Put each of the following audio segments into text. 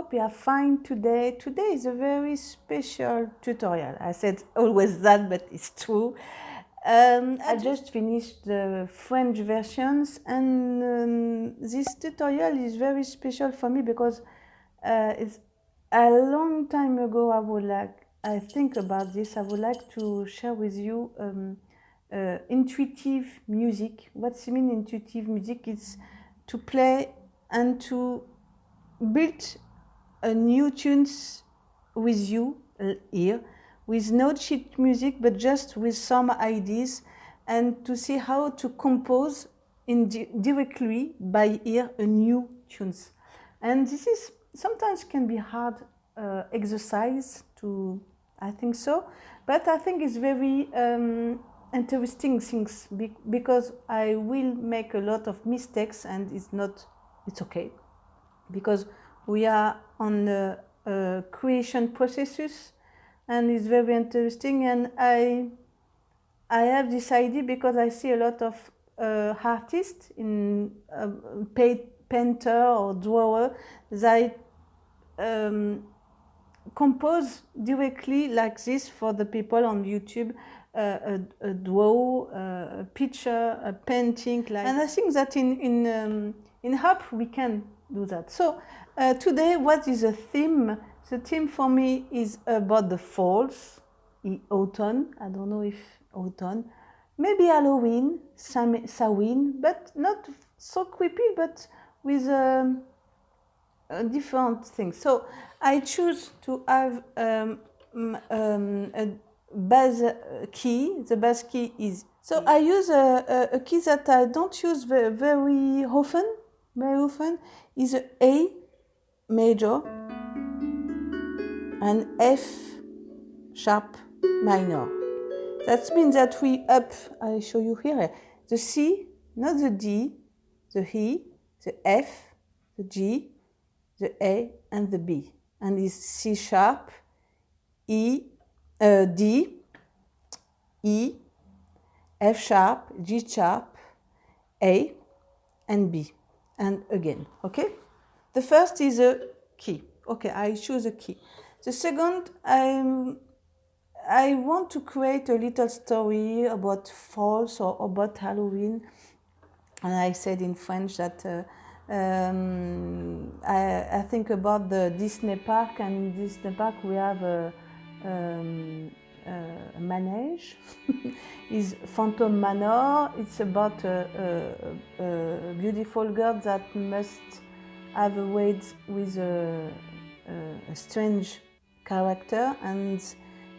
hope you are fine today. Today is a very special tutorial. I said always that, but it's true. I just finished the French versions, and this tutorial is very special for me because it's a long time ago. I think about this. I would like to share with you intuitive music. What's mean intuitive music? It's to play and to build a new tunes with you here, with no sheet music, but just with some ideas, and to see how to compose directly by ear a new tunes. And this is sometimes can be hard exercise to, I think so, but I think it's very interesting things because I will make a lot of mistakes, and it's okay, because we are on the creation processes, and it's very interesting. And I have this idea because I see a lot of artists in painter or drawer that compose directly like this for the people on YouTube, a draw, a picture, a painting, like. And I think that in harp we can do that. So today, what is the theme? The theme for me is about the falls, autumn. I don't know if autumn, maybe Halloween, Samhain, but not so creepy, but with different things. So I choose to have a bass key. The bass key is, so I use a key that I don't use very often. Is A major and F sharp minor. That means that we up, I show you here, the C, not the D, the E, the F, the G, the A, and the B. And it's C sharp, D, E, F sharp, G sharp, A, and B. And again, okay? The first is a key. Okay, I choose a key. The second, I want to create a little story about falls or about Halloween. And I said in French that I think about the Disney park, and in Disney park we have a manege. Is Phantom Manor. It's about a beautiful girl that must have a wait with a strange character, and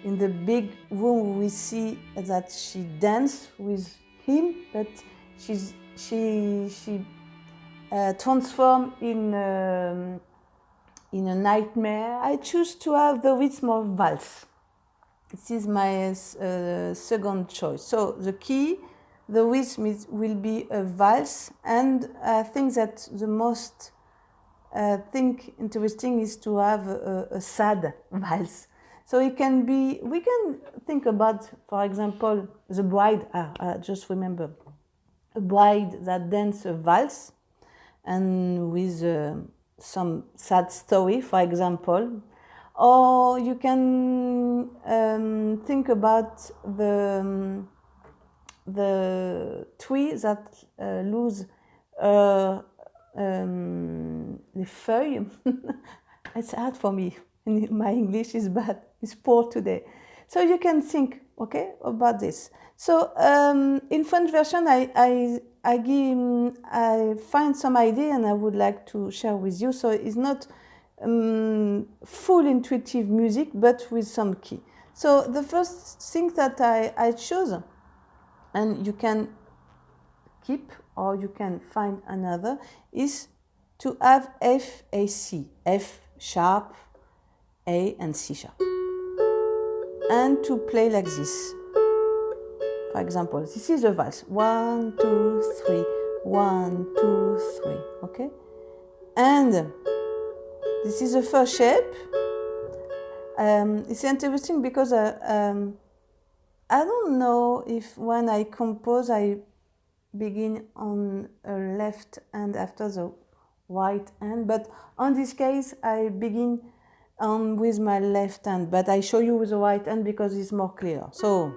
in the big room we see that she dances with him, but she transforms in a nightmare. I choose to have the rhythm of valse. This is my second choice. So the key, the rhythm will be a valse, and I think that the most interesting is to have a sad valse. So it can be, we can think about, for example, the bride. I just remember a bride that dances a valse, and with some sad story, for example. Or you can think about the tree that lose les feuilles. It's hard for me. My English is bad. It's poor today. So you can think, okay, about this. So in French version, I find some idea, and I would like to share with you. So it's not full intuitive music, but with some key. So the first thing that I chose, and you can keep or you can find another, is to have F, A, C, F sharp, A, and C sharp, and to play like this. For example, this is a valse. 1, 2, 3, 1, 2, 3. Okay, and this is the first shape. It's interesting because I don't know if when I compose I begin on a left and after the right hand, but on this case I begin with my left hand, but I show you with the right hand because it's more clear. So,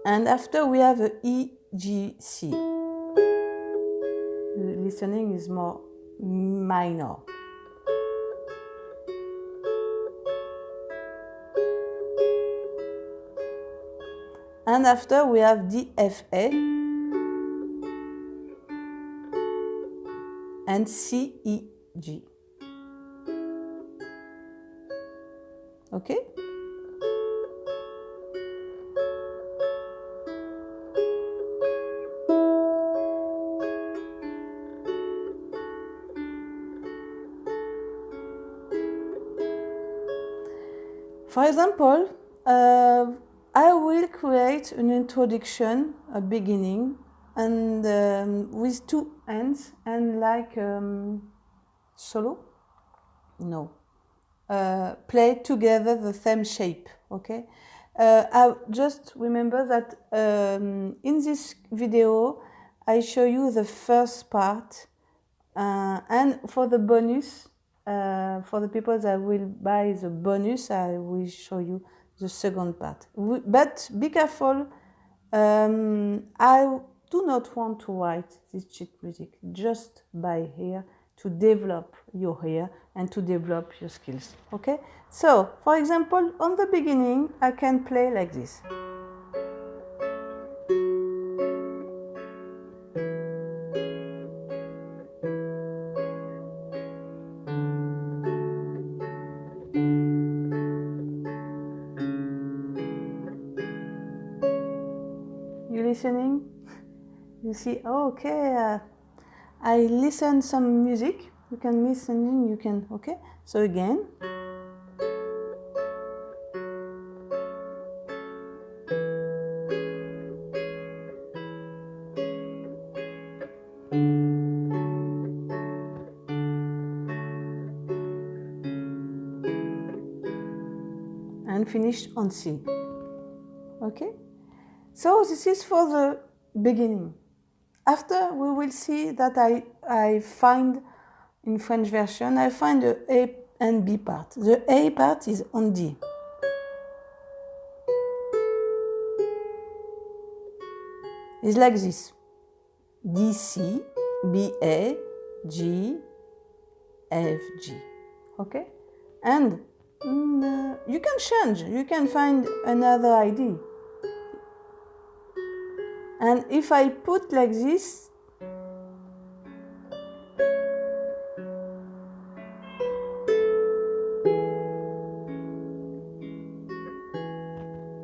and after we have a E, G, C. The listening is more minor. And after we have D, F, A and C, E, G. Okay? For example, I will create an introduction, a beginning, and with two hands and like solo? No. Play together the same shape, okay? I just remember that in this video I show you the first part, and for the bonus, for the people that will buy the bonus, I will show you the second part. But be careful, I do not want to write this sheet music just by ear, to develop your ear and to develop your skills, okay? So, for example, on the beginning, I can play like this. You listening? You see, oh, okay, I listen some music. You can listen, you can, okay? So again. And finish on C. Okay? So this is for the beginning. After we will see that I find in French version, I find the A and B part. The A part is on D. It's like this. D, C, B, A, G, F, G. Okay? And you can change. You can find another idea. And if I put like this,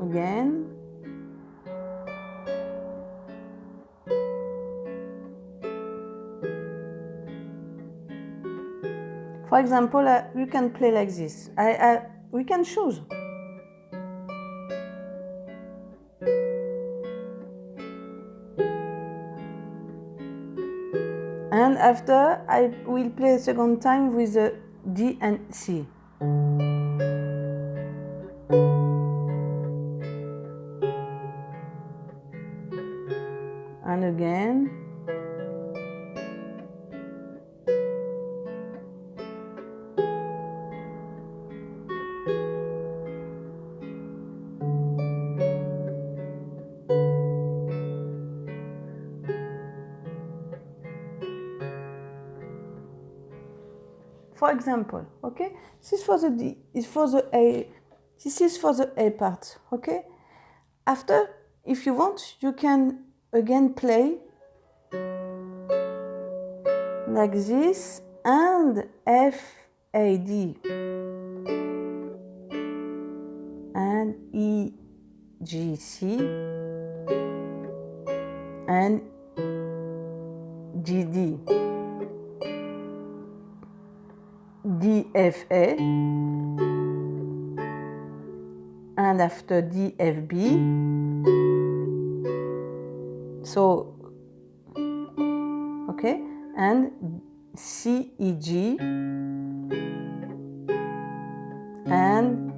again, for example, you can play like this. We can choose. And after, I will play a second time with the D and C. And again. For example, okay, this is for the D, is for the A, this is for the A part, okay? After, if you want, you can again play like this and F, A, D and E, G, C and G, D. D, F, A, and after D, F, B. So, okay, and C, E, G, and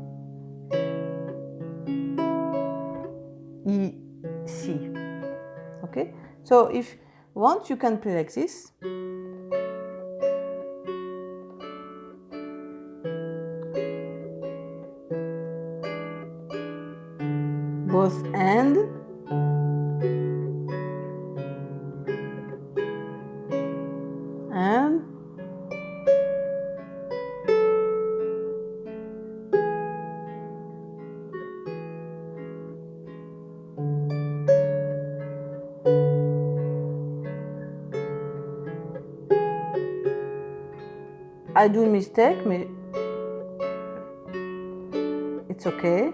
E, C. Okay, so if you want, you can play like this. I do mistake, but it's okay.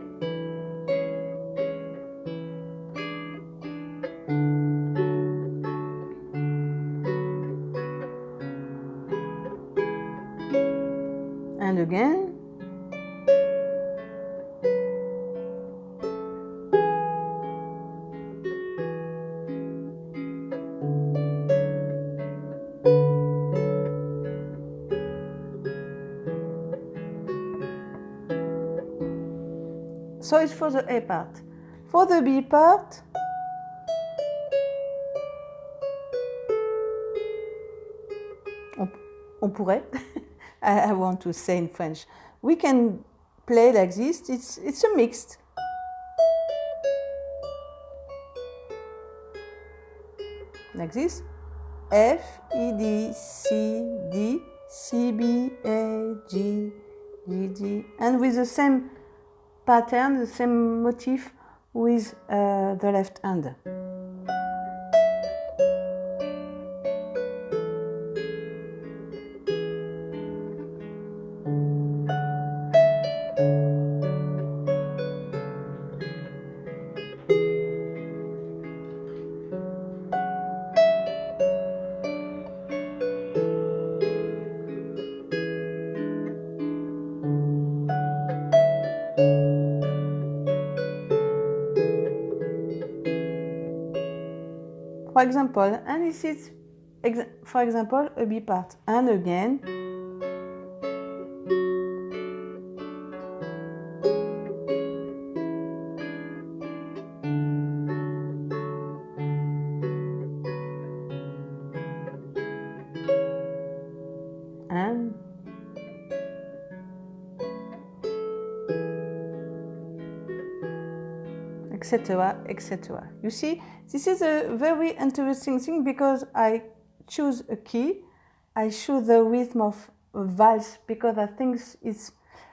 And again. So it's for the A part. For the B part, on pourrait, I want to say in French, we can play like this, it's a mixed. Like this, F, E, D, C, D, C, B, A, G, G, G, and with the same pattern, the same motif with the left hand. For example, and this is, for example, a B part, and again, and etc., etc. You see, this is a very interesting thing because I choose a key, I choose the rhythm of a valse because I think it's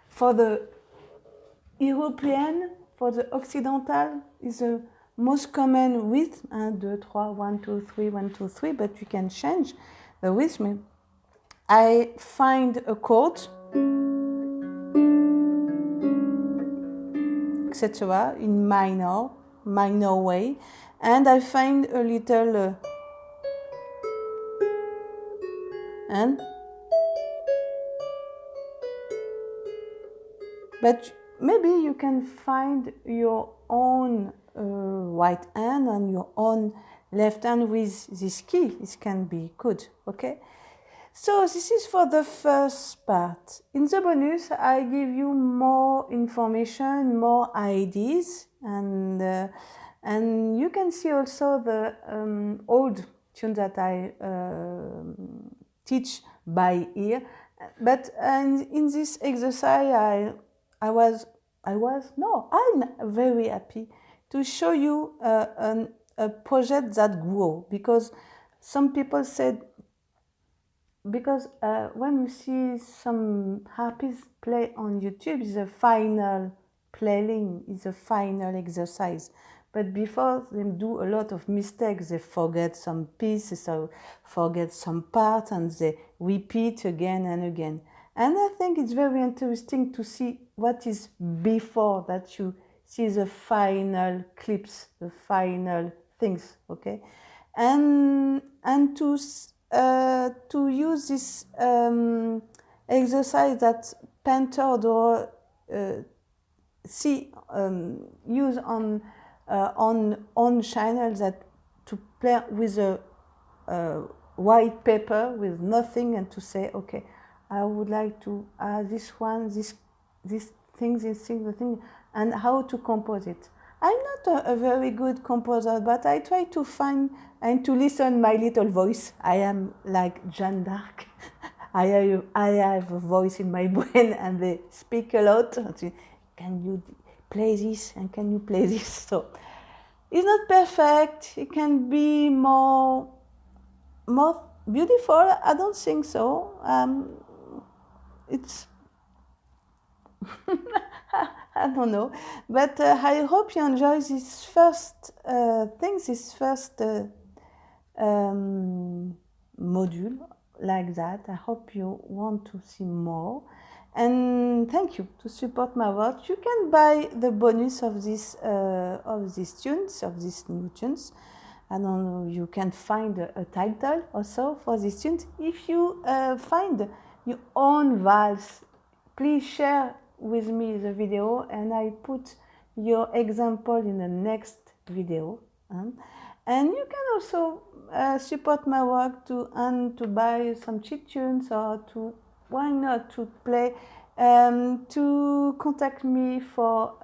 for the European, for the Occidental, is the most common rhythm, 1, 2, 3, 1, 2, 3, 1, 2, 3, but you can change the rhythm. I find a chord, etc., in minor way, and I find a little and, but maybe you can find your own right hand and your own left hand with this key. This can be good, okay? So this is for the first part. In the bonus, I give you more information, more ideas, and you can see also the old tunes that I teach by ear. But in this exercise, I'm very happy to show you a project that grew, because some people said, because when you see some harpists play on YouTube, it's a final playing, it's a final exercise. But before they do a lot of mistakes, they forget some pieces or forget some parts, and they repeat again and again. And I think it's very interesting to see what is before that you see the final clips, the final things, okay? And to use this exercise that painter or use on channels, that to play with a white paper with nothing, and to say, okay, I would like to this one, this thing, the thing, and how to compose it. I'm not a very good composer, but I try to find and to listen my little voice. I am like Jeanne d'Arc. I have a voice in my brain, and they speak a lot. Can you play this, and can you play this? So it's not perfect. It can be more beautiful. I don't think so. It's I don't know, but I hope you enjoy this first thing, this first module, like that. I hope you want to see more. And thank you to support my work. You can buy the bonus of these tunes, of these new tunes. I don't know, you can find a title also for these tunes. If you find your own valse, please share with me the video and I put your example in the next video. And you can also support my work to buy some cheap tunes, or to, why not, to play, to contact me for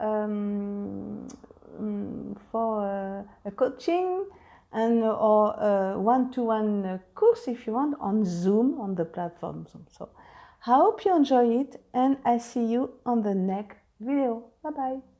a coaching and or a one-to-one course if you want, on Zoom, on the platform Zoom. So I hope you enjoy it and I see you on the next video. Bye bye.